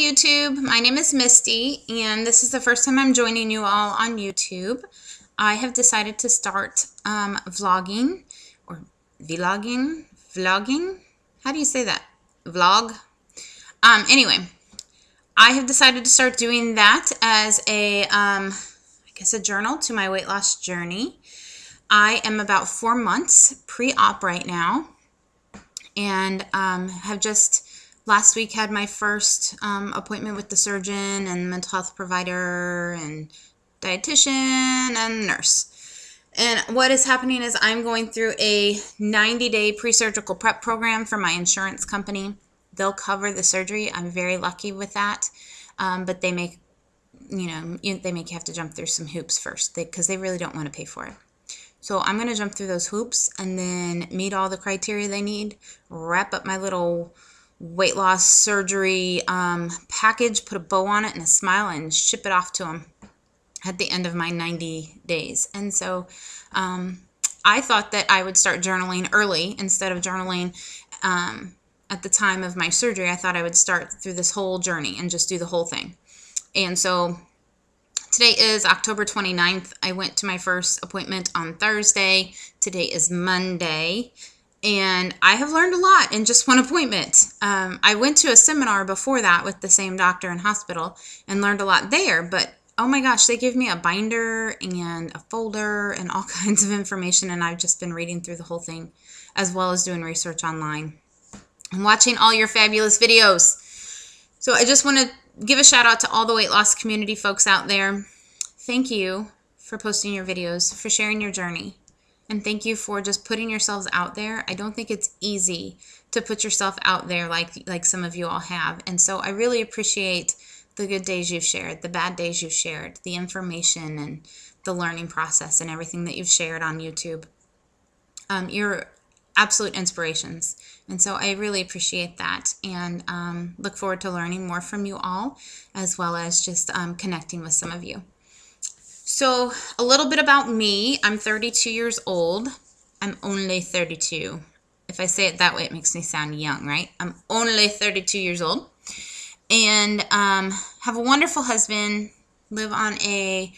YouTube. My name is Misty, and this is the first time I'm joining you all on YouTube. I have decided to start vlogging or vlogging. How do you say that? Vlog. Anyway, I have decided to start doing that as a, I guess a journal to my weight loss journey. I am about 4 months pre-op right now, and have just last week had my first appointment with the surgeon and mental health provider and dietitian and nurse. And what is happening is I'm going through a 90-day pre-surgical prep program for my insurance company. They'll cover the surgery. I'm very lucky with that. But they make, they make you have to jump through some hoops first because they really don't want to pay for it. So I'm going to jump through those hoops and then meet all the criteria they need, wrap up my little weight loss surgery package, put a bow on it and a smile, and ship it off to them at the end of my 90 days. And so I thought that I would start journaling early instead of journaling at the time of my surgery. I thought I would start through this whole journey and just do the whole thing. And so today is October 29th. I went to my first appointment on Thursday. Today is Monday. And I have learned a lot in just one appointment. I went to a seminar before that with the same doctor and hospital and learned a lot there. But oh my gosh, they give me a binder and a folder and all kinds of information. And I've just been reading through the whole thing as well as doing research online and watching all your fabulous videos. So I just want to give a shout out to all the weight loss community folks out there. Thank you for posting your videos, for sharing your journey. And thank you for just putting yourselves out there. I don't think it's easy to put yourself out there like some of you all have. And so I really appreciate the good days you've shared, the bad days you've shared, the information and the learning process and everything that you've shared on YouTube. You're absolute inspirations. And so I really appreciate that and look forward to learning more from you all, as well as just connecting with some of you. So a little bit about me. I'm 32 years old. I'm only 32. If I say it that way, it makes me sound young, right? I'm only 32 years old and have a wonderful husband, live on a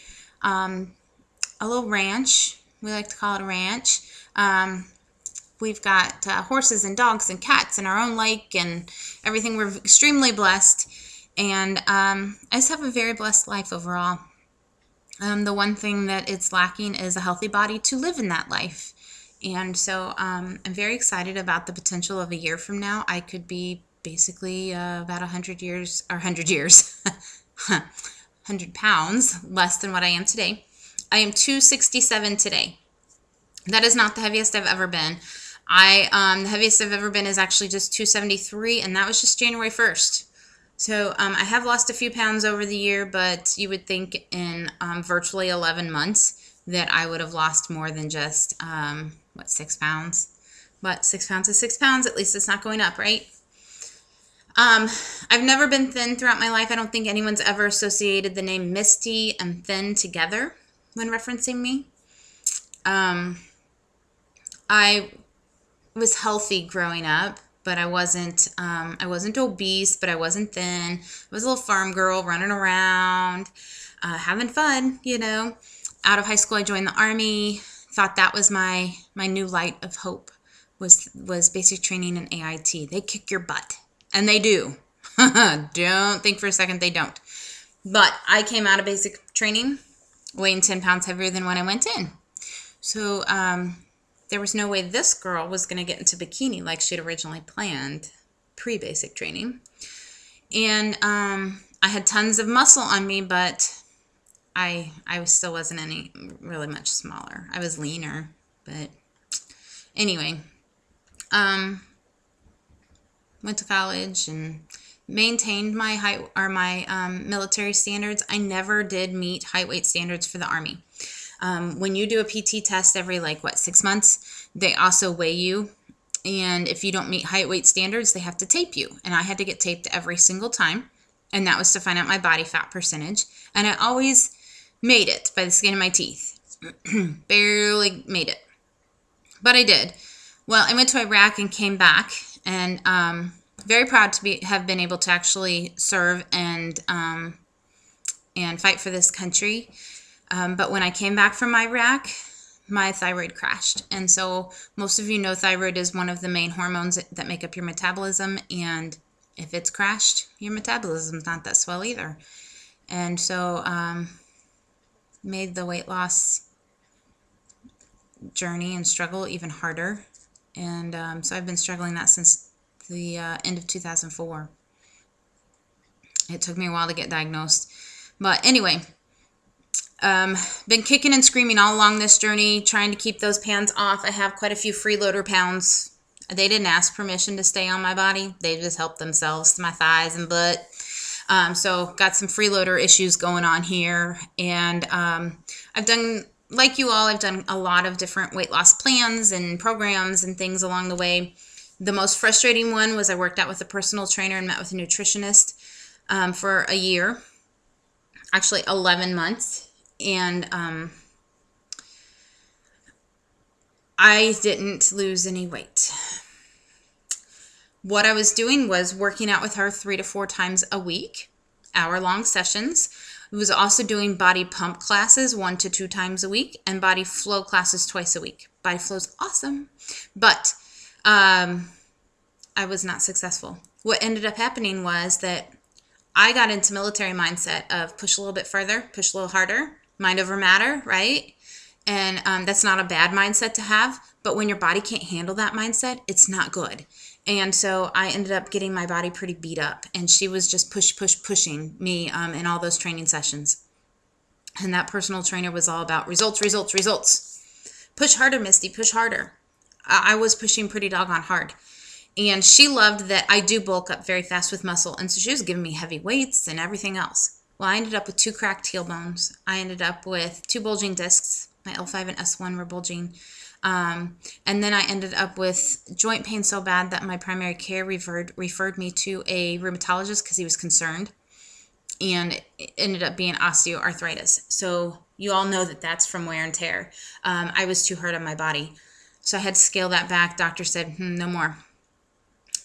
little ranch. We like to call it a ranch. We've got horses and dogs and cats and our own lake and everything. We're extremely blessed. And I just have a very blessed life overall. The one thing that it's lacking is a healthy body to live in that life. And so I'm very excited about the potential of a year from now. I could be basically about 100 years, or 100 years, 100 pounds less than what I am today. I am 267 today. That is not the heaviest I've ever been. The heaviest I've ever been is actually just 273, and that was just January 1st. So I have lost a few pounds over the year, but you would think in virtually 11 months that I would have lost more than just, 6 pounds? But 6 pounds is 6 pounds. At least it's not going up, right? I've never been thin throughout my life. I don't think anyone's ever associated the name Misty and thin together when referencing me. I was healthy growing up, but I wasn't obese, but I wasn't thin. I was a little farm girl running around, having fun, Out of high school, I joined the Army. Thought that was my new light of hope was basic training and AIT. They kick your butt, and they do. Don't think for a second they don't. But I came out of basic training weighing 10 pounds heavier than when I went in. So there was no way this girl was going to get into bikini like she'd originally planned pre-basic training. And I had tons of muscle on me, but I still wasn't any really much smaller. I was leaner, but anyway, went to college and maintained my height or my military standards. I never did meet height weight standards for the Army. When you do a PT test every 6 months, they also weigh you. And if you don't meet height weight standards, they have to tape you. And I had to get taped every single time. And that was to find out my body fat percentage. And I always made it by the skin of my teeth. Barely made it. But I did. Well, I went to Iraq and came back. And very proud to have been able to actually serve and fight for this country. But when I came back from Iraq, my thyroid crashed. And so most of you know thyroid is one of the main hormones that make up your metabolism. And if it's crashed, your metabolism's not that swell either. And so made the weight loss journey and struggle even harder. And so I've been struggling that since the end of 2004. It took me a while to get diagnosed. But anyway, been kicking and screaming all along this journey, trying to keep those pounds off. I have quite a few freeloader pounds. They didn't ask permission to stay on my body. They just helped themselves to my thighs and butt. So got some freeloader issues going on here. And I've done, like you all, I've done a lot of different weight loss plans and programs and things along the way. The most frustrating one was I worked out with a personal trainer and met with a nutritionist for a year, actually 11 months. And I didn't lose any weight. What I was doing was working out with her 3 to 4 times a week, hour-long sessions. I was also doing body pump classes 1 to 2 times a week and body flow classes twice a week. Body flow's awesome, but I was not successful. What ended up happening was that I got into military mindset of push a little bit further, push a little harder, mind over matter, right? And that's not a bad mindset to have, but when your body can't handle that mindset, it's not good. And so I ended up getting my body pretty beat up, and she was just pushing me in all those training sessions. And that personal trainer was all about results, results, results. Push harder, Misty, push harder. I was pushing pretty doggone hard. And she loved that I do bulk up very fast with muscle, and so she was giving me heavy weights and everything else. Well, I ended up with 2 cracked heel bones. I ended up with 2 bulging discs. My L5 and S1 were bulging. And then I ended up with joint pain so bad that my primary care referred me to a rheumatologist because he was concerned. And it ended up being osteoarthritis. So you all know that that's from wear and tear. I was too hard on my body. So I had to scale that back. Doctor said, no more.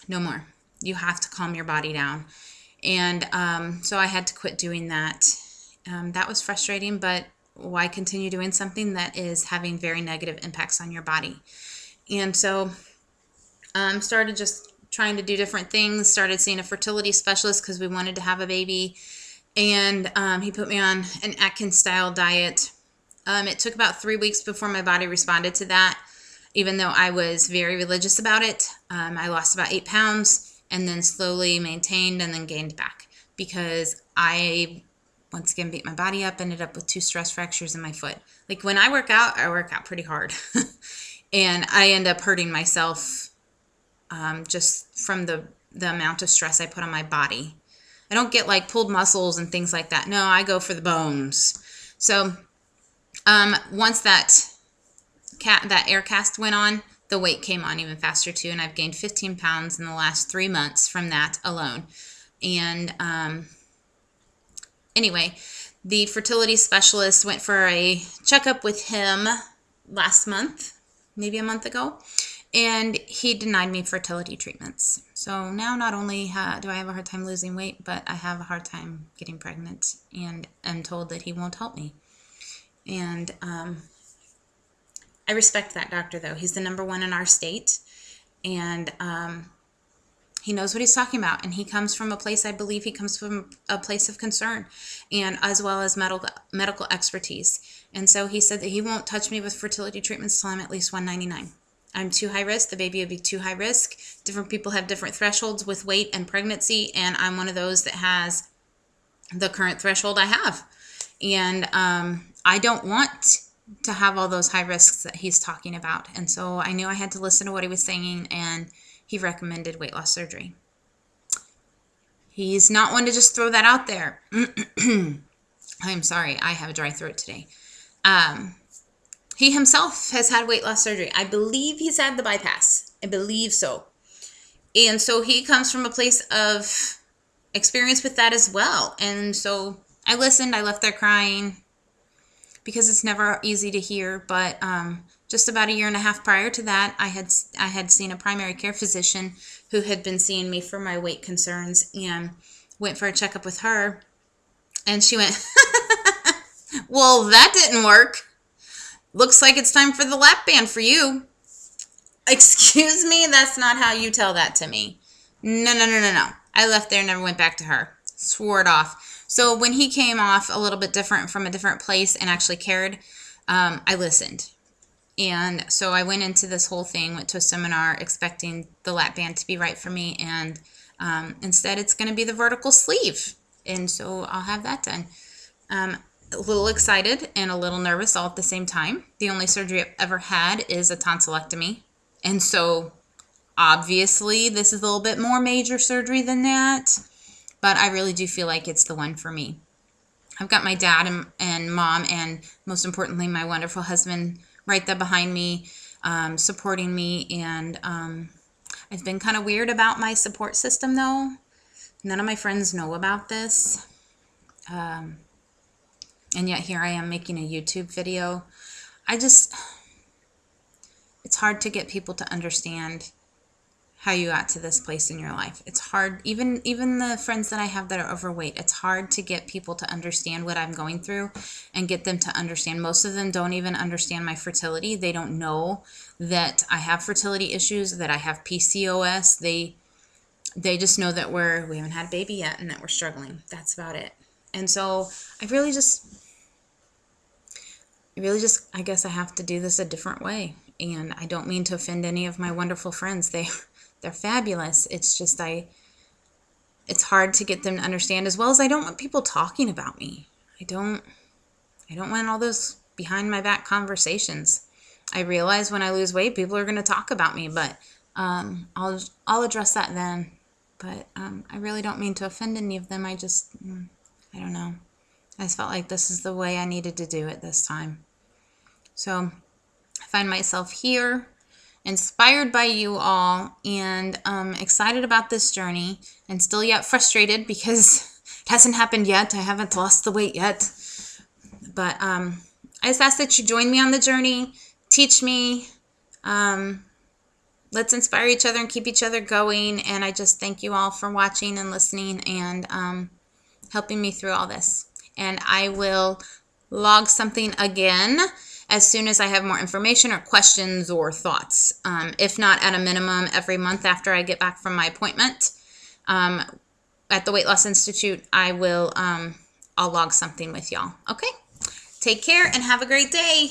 No more. You have to calm your body down. And so I had to quit doing that. That was frustrating, but why continue doing something that is having very negative impacts on your body? And so started just trying to do different things, started seeing a fertility specialist because we wanted to have a baby. And he put me on an Atkins-style diet. It took about 3 weeks before my body responded to that, even though I was very religious about it. I lost about 8 pounds and then slowly maintained and then gained back because I once again beat my body up, ended up with 2 stress fractures in my foot. Like when I work out pretty hard. And I end up hurting myself just from the amount of stress I put on my body. I don't get like pulled muscles and things like that. No, I go for the bones. So once that air cast went on, the weight came on even faster too. And I've gained 15 pounds in the last 3 months from that alone. And anyway, the fertility specialist went for a checkup with him last month, maybe a month ago, and he denied me fertility treatments. So now not only do I have a hard time losing weight, but I have a hard time getting pregnant, and I'm told that he won't help me. And I respect that doctor, though. He's the #1 in our state, and he knows what he's talking about, and he comes from a place, I believe he comes from a place of concern, and as well as medical expertise. And so he said that he won't touch me with fertility treatments until I'm at least 199. I'm too high risk. The baby would be too high risk. Different people have different thresholds with weight and pregnancy, and I'm one of those that has the current threshold I have. And I don't want to have all those high risks that he's talking about. And so I knew I had to listen to what he was saying, and he recommended weight loss surgery. He's not one to just throw that out there. I'm sorry, I have a dry throat today. He himself has had weight loss surgery. I believe he's had the bypass. I believe so. And so he comes from a place of experience with that as well. And so I listened. I left there crying because it's never easy to hear. But just about a year and a half prior to that, I had seen a primary care physician who had been seeing me for my weight concerns, and went for a checkup with her. And she went, well, that didn't work. Looks like it's time for the lap band for you. Excuse me? That's not how you tell that to me. No, no, no, no, no. I left there and never went back to her. Swore it off. So when he came off a little bit different from a different place and actually cared, I listened. And so I went into this whole thing, went to a seminar expecting the lap band to be right for me. And instead, it's going to be the vertical sleeve. And so I'll have that done. A little excited and a little nervous all at the same time. The only surgery I've ever had is a tonsillectomy. And so obviously this is a little bit more major surgery than that. But I really do feel like it's the one for me. I've got my dad and mom, and most importantly, my wonderful husband right there behind me, supporting me. And I've been kind of weird about my support system, though. None of my friends know about this. And yet here I am making a YouTube video. It's hard to get people to understand how you got to this place in your life. It's hard, even the friends that I have that are overweight, it's hard to get people to understand what I'm going through and get them to understand. Most of them don't even understand my fertility. They don't know that I have fertility issues, that I have PCOS. They just know that we haven't had a baby yet and that we're struggling. That's about it. And so I really just, I guess I have to do this a different way. And I don't mean to offend any of my wonderful friends. They're fabulous. It's just it's hard to get them to understand, as well as I don't want people talking about me. I don't want all those behind my back conversations. I realize when I lose weight, people are going to talk about me, but I'll address that then. But I really don't mean to offend any of them. I don't know. I just felt like this is the way I needed to do it this time. So I find myself here, inspired by you all, and excited about this journey, and still yet frustrated because it hasn't happened yet. I haven't lost the weight yet. But I just ask that you join me on the journey, teach me, let's inspire each other and keep each other going. And I just thank you all for watching and listening and helping me through all this. And I will log something again as soon as I have more information or questions or thoughts. If not, at a minimum, every month after I get back from my appointment at the Weight Loss Institute, I'll log something with y'all. Okay? Take care and have a great day.